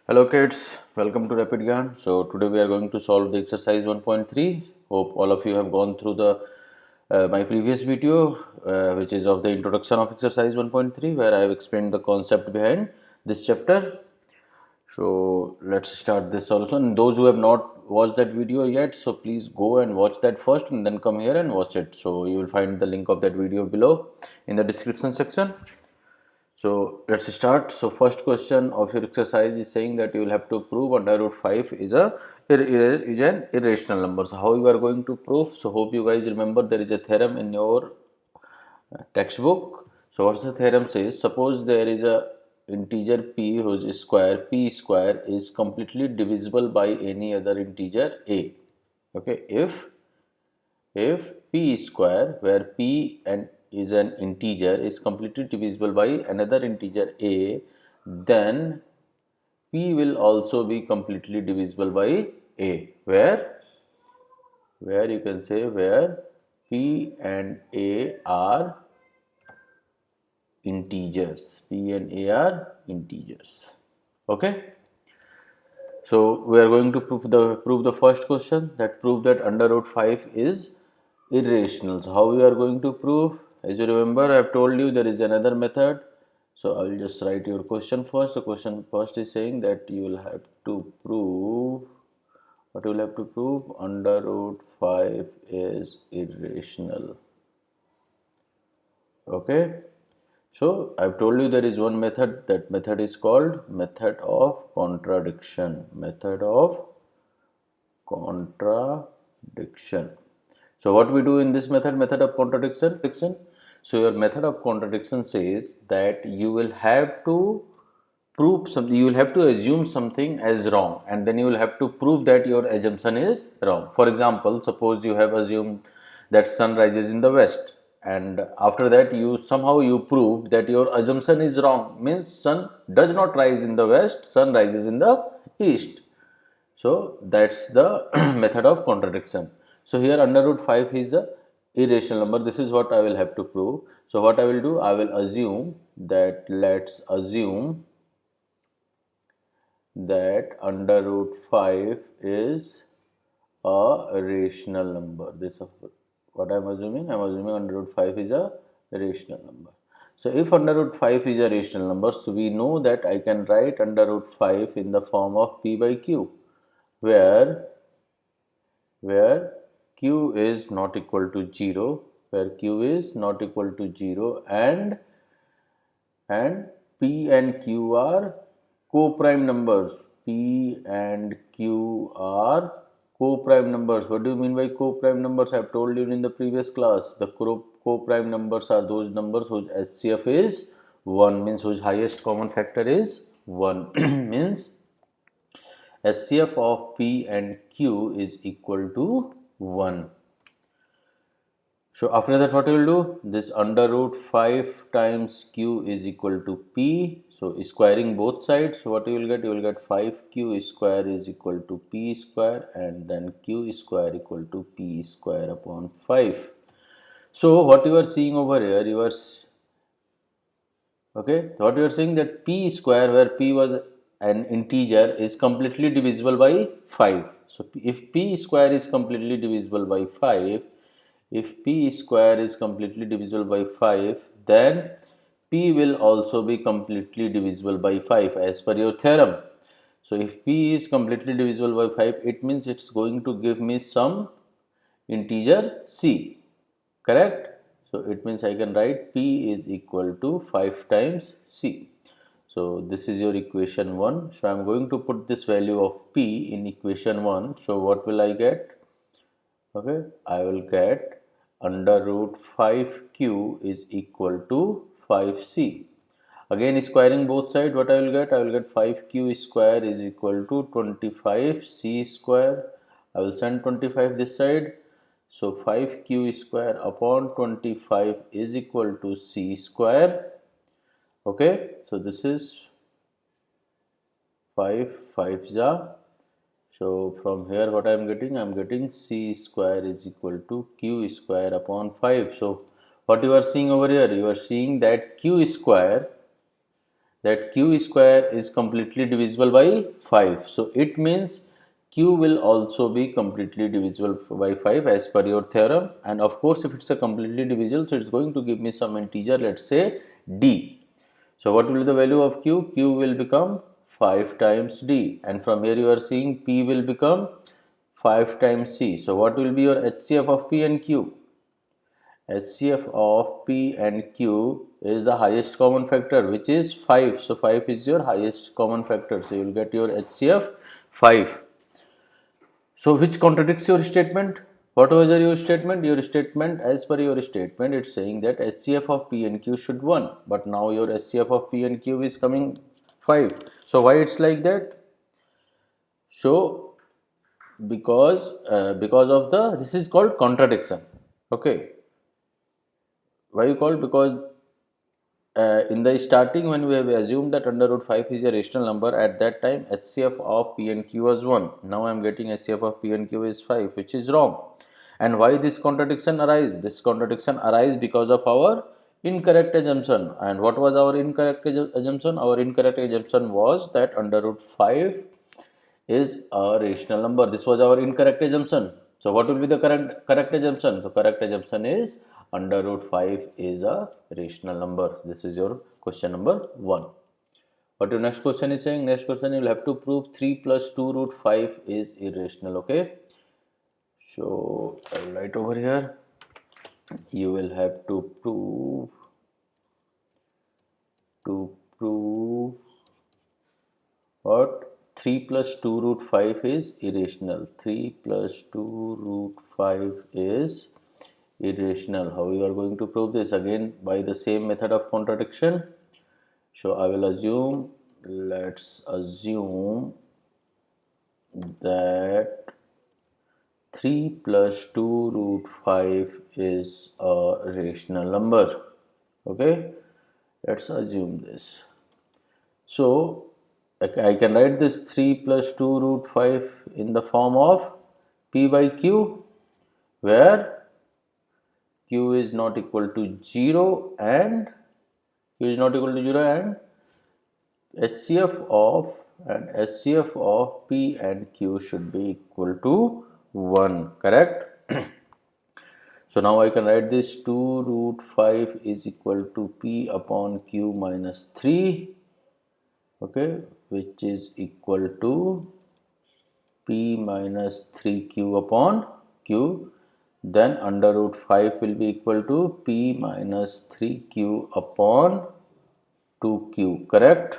Hello kids, welcome to Rapid Gyan. So today we are going to solve the exercise 1.3. Hope all of you have gone through the my previous video which is of the introduction of exercise 1.3 where I have explained the concept behind this chapter. So let's start this solution. Those who have not watched that video yet, so please go and watch that first and then come here and watch it. So you will find the link of that video below in the description section. So let's start. So first question of your exercise is saying that you will have to prove under root 5 is an irrational number. So how you are going to prove? So hope you guys remember there is a theorem in your textbook. So what's the theorem says? Suppose there is a integer p whose square p square is completely divisible by any other integer a. Okay, if p square where p and is an integer is completely divisible by another integer a, then p will also be completely divisible by a, where you can say where p and a are integers. P and a are integers. Okay. So we are going to prove the first question, that prove that under root 5 is irrational. So how we are going to prove? As you remember, I have told you there is another method. So I will just write your question first. The question first is saying that you will have to prove, what you will have to prove? Under root 5 is irrational. Okay. So I've told you there is one method. That method is called method of contradiction. Method of contradiction. So what we do in this method of contradiction? So your method of contradiction says that you will have to prove something, you will have to assume something as wrong, and then you will have to prove that your assumption is wrong. For example, suppose you have assumed that sun rises in the west, and after that you somehow you proved that your assumption is wrong, means sun does not rise in the west, sun rises in the east. So that's the method of contradiction. So here under root 5 is a irrational number. This is what I will have to prove. So what I will do, I will assume that, let's assume that under root 5 is a rational number. This is what I am assuming. I am assuming under root 5 is a rational number. So if under root 5 is a rational number, so we know that I can write under root 5 in the form of p by q, where q is not equal to 0, where q is not equal to 0, and p and q are co-prime numbers. P and q are co-prime numbers. What do you mean by co-prime numbers? I have told you in the previous class. The co-prime numbers are those numbers whose HCF is 1, means whose highest common factor is 1. Means HCF of P and Q is equal to 1. So after that what we will do? This under root 5 times Q is equal to P. So squaring both sides, so what you will get? You will get 5Q square is equal to P square, and then Q square equal to P square upon 5. So what you are seeing over here, okay, what you are saying that p square, where p was an integer, is completely divisible by 5. So if p square is completely divisible by 5, if p square is completely divisible by 5, then p will also be completely divisible by 5 as per your theorem. So if p is completely divisible by 5, it means it's going to give me some integer c, correct? So it means I can write p is equal to 5 times c. So this is your equation 1. So I am going to put this value of p in equation 1. So what will I get? Okay, I will get under root 5q is equal to 5c. Again squaring both sides, what I will get? I will get 5q square is equal to 25c square. I will send 25 this side. So 5q square upon 25 is equal to c square. Okay, so this is 5 5 ja. So from here what I am getting? I am getting c square is equal to q square upon 5. So what you are seeing over here? You are seeing that q square that q square is completely divisible by 5. So it means q will also be completely divisible by 5 as per your theorem. And of course, if it's a completely divisible, so it's going to give me some integer, let's say d. So what will be the value of q? Q will become 5 times d, and from here you are seeing p will become 5 times c. So what will be your HCF of p and q? HCF of P and Q is the highest common factor, which is 5. So 5 is your highest common factor. So you will get your HCF 5. So which contradicts your statement? What was your statement? Your statement, as per your statement, it's saying that HCF of P and Q should 1. But now your HCF of P and Q is coming 5. So why it's like that? So because of the, this is called contradiction. Okay. Why you called? Because in the starting, when we have assumed that under root 5 is a rational number, at that time HCF of P and Q was 1. Now I am getting HCF of P and Q is 5, which is wrong. And why this contradiction arise? This contradiction arise because of our incorrect assumption. And what was our incorrect assumption? Our incorrect assumption was that under root 5 is a rational number. This was our incorrect assumption. So what will be the correct assumption? So correct assumption is under root 5 is a rational number. This is your question number 1. What your next question is saying? Next question, you will have to prove 3 plus 2 root 5 is irrational. Okay. So I will write over here. You will have to prove what? 3 plus 2 root 5 is irrational. 3 plus 2 root 5 is irrational. How you are going to prove this? Again, by the same method of contradiction. So I will assume, let's assume that 3 plus 2 root 5 is a rational number. Okay, let's assume this. So I can write this 3 plus 2 root 5 in the form of P by Q, where Q is not equal to 0 and HCF of P and Q should be equal to 1, correct? So now I can write this 2 root 5 is equal to P upon Q minus 3, okay, which is equal to P minus 3Q upon Q. Then under root 5 will be equal to P minus 3Q upon 2Q, correct?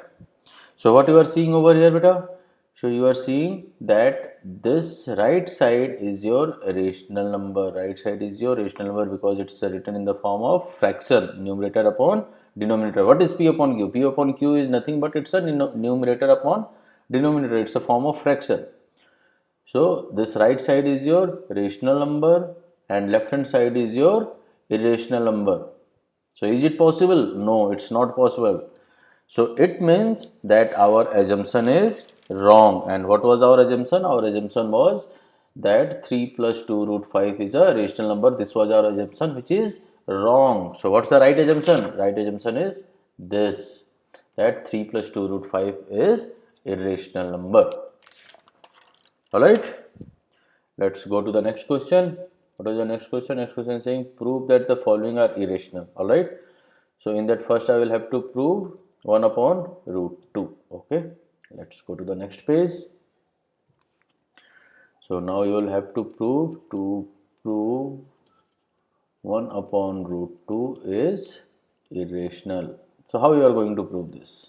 So what you are seeing over here, beta? So you are seeing that this right side is your rational number. Right side is your rational number because it's written in the form of fraction, numerator upon denominator. What is P upon Q? P upon Q is nothing but it's a numerator upon denominator. It's a form of fraction. So this right side is your rational number and left hand side is your irrational number. So is it possible? No, it's not possible. So it means that our assumption is wrong. And what was our assumption? Our assumption was that 3 plus 2 root 5 is a rational number. This was our assumption, which is wrong. So what's the right assumption? Right assumption is this, that 3 plus 2 root 5 is irrational number. Alright, let's go to the next question. What is the next question? Next question is saying prove that the following are irrational. Alright, so in that first I will have to prove 1 upon root 2. Okay, let's go to the next page. So now you will have to prove 1 upon root 2 is irrational. So how you are going to prove this?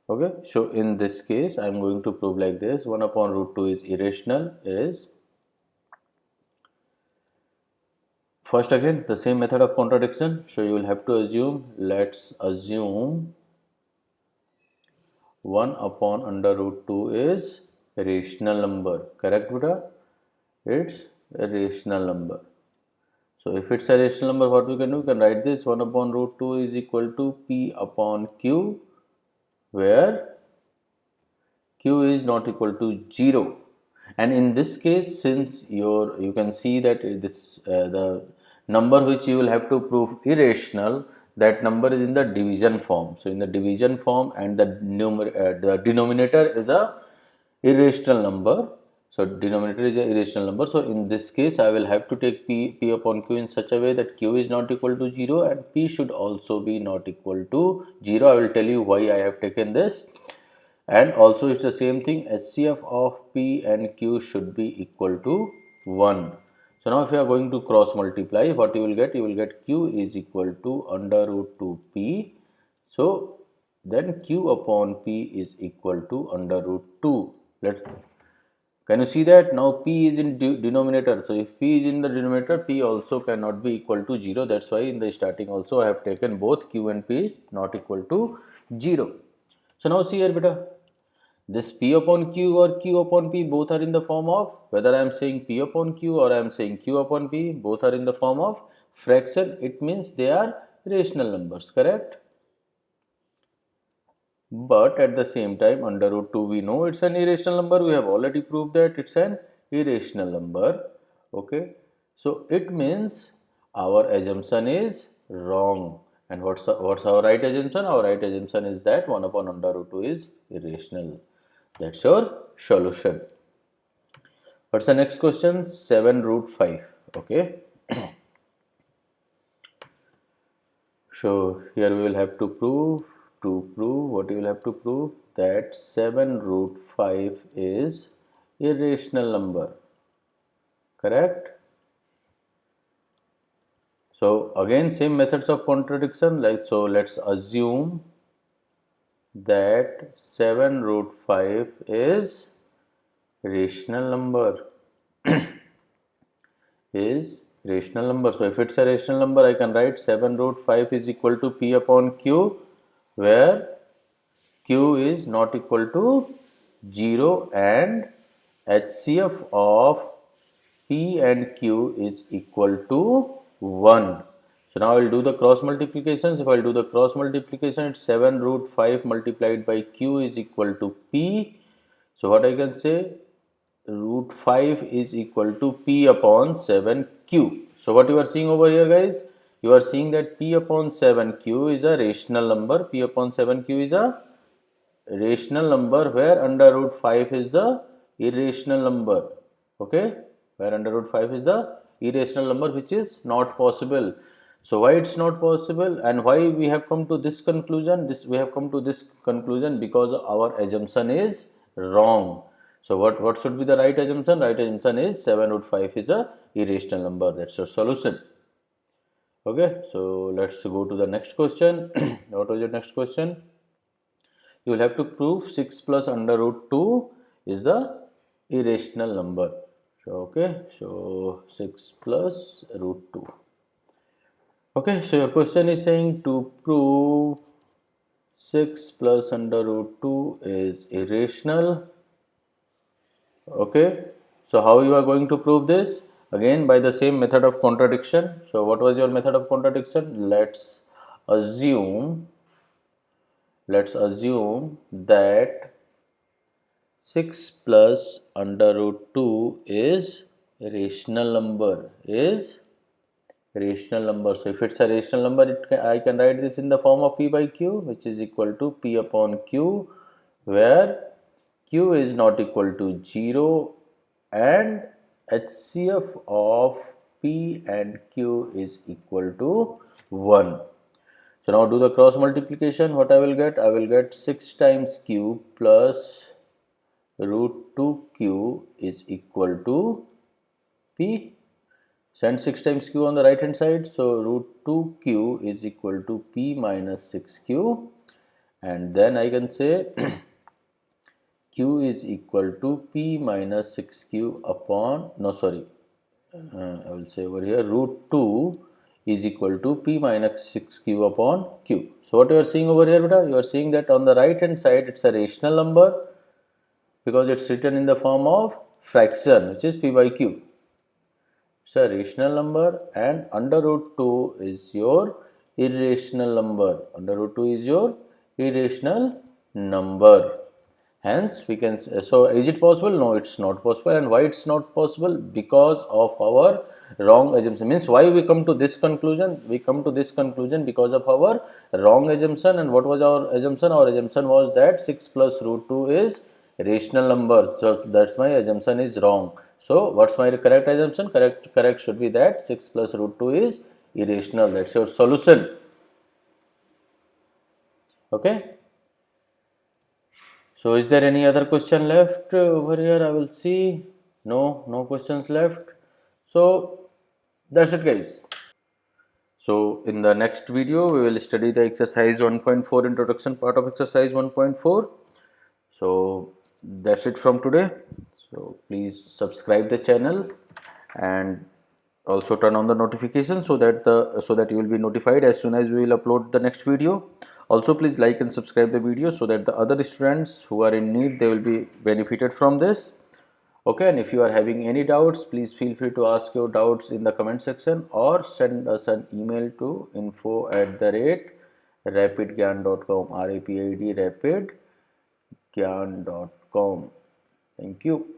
Okay, so in this case I am going to prove like this: 1 upon root 2 is irrational is, first again the same method of contradiction. So you will have to assume, let's assume 1 upon under root 2 is a rational number, correct beta? It's a rational number. So if it's a rational number, what we can do? We can write this 1 upon root 2 is equal to P upon Q, where Q is not equal to 0. And in this case, since you can see that this the number which you will have to prove irrational, that number is in the division form. So in the division form, and the denominator is a irrational number. So denominator is a irrational number. So in this case, I will have to take p upon q in such a way that q is not equal to 0 and p should also be not equal to 0. I will tell you why I have taken this. And also it's the same thing, HCF of P and Q should be equal to 1. So now if you are going to cross multiply, what you will get? You will get Q is equal to under root 2 P. So then Q upon P is equal to under root 2. Can you see that? Now P is in denominator. So if P is in the denominator, P also cannot be equal to 0. That's why in the starting also I have taken both Q and P not equal to 0. So now see here beta, this P upon Q or Q upon P both are in the form of, whether I am saying P upon Q or I am saying Q upon P, both are in the form of fraction. It means they are rational numbers, correct? But at the same time, under root 2 we know it's an irrational number. We have already proved that it's an irrational number. Okay. So it means our assumption is wrong. And what's our right assumption? Our right assumption is that 1 upon under root 2 is irrational. That's your solution. What's the next question? 7 root 5. Okay. So here we will have to prove what you will have to prove, that 7 root 5 is irrational number, correct? So again same methods of contradiction, like, so let's assume that 7 root 5 is rational number is rational number. So if it's a rational number, I can write 7 root 5 is equal to P upon Q, where Q is not equal to 0 and HCF of P and Q is equal to 1. So now I will do the cross multiplications. If I will do the cross multiplication, it's 7 root 5 multiplied by Q is equal to P. So what I can say, root 5 is equal to P upon 7Q. So what you are seeing over here, guys, you are seeing that P upon 7Q is a rational number. P upon 7Q is a rational number, where under root 5 is the irrational number. Okay, where under root 5 is the irrational number, which is not possible. So why it's not possible, and why we have come to this conclusion? We have come to this conclusion because our assumption is wrong. So what should be the right assumption? Right assumption is 7 root 5 is a irrational number. That's your solution. Okay, so let's go to the next question. What was your next question? You will have to prove 6 plus under root 2 is the irrational number. So, okay, so 6 plus root 2. Okay, so your question is saying to prove 6 plus under root 2 is irrational. Okay, so how you are going to prove this? Again by the same method of contradiction. So what was your method of contradiction? Let's assume that 6 plus under root 2 is a rational number, So if it's a rational number, I can write this in the form of P by Q, which is equal to P upon Q, where Q is not equal to 0 and HCF of P and Q is equal to 1. So now do the cross multiplication. What I will get? I will get 6 times Q plus root 2Q is equal to P. Send 6 times Q on the right hand side. So root 2Q is equal to P minus 6Q. And then I can say Q is equal to P minus 6Q upon, no sorry, I will say over here root 2 is equal to P minus 6Q upon Q. So what you are seeing over here, beta? You are seeing that on the right hand side it's a rational number because it's written in the form of fraction, which is P by Q. It's a rational number, and under root 2 is your irrational number. Under root 2 is your irrational number. Hence, we can say, so is it possible? No, it's not possible. And why it's not possible? Because of our wrong assumption. Means why we come to this conclusion? We come to this conclusion because of our wrong assumption. And what was our assumption? Our assumption was that 6 plus root 2 is rational number. So that's my assumption is wrong. So what's my correct assumption? Correct should be that 6 plus root 2 is irrational. That's your solution. Okay. So is there any other question left over here? I will see. No questions left. So that's it, guys. So in the next video, we will study the exercise 1.4 introduction part of exercise 1.4. So that's it from today. So please subscribe the channel and also turn on the notification so that you will be notified as soon as we will upload the next video. Also please like and subscribe the video so that the other students who are in need, they will be benefited from this. Okay, and if you are having any doubts, please feel free to ask your doubts in the comment section or send us an email to info@rapidgyan.com, rapid rapidgyan.com. Thank you.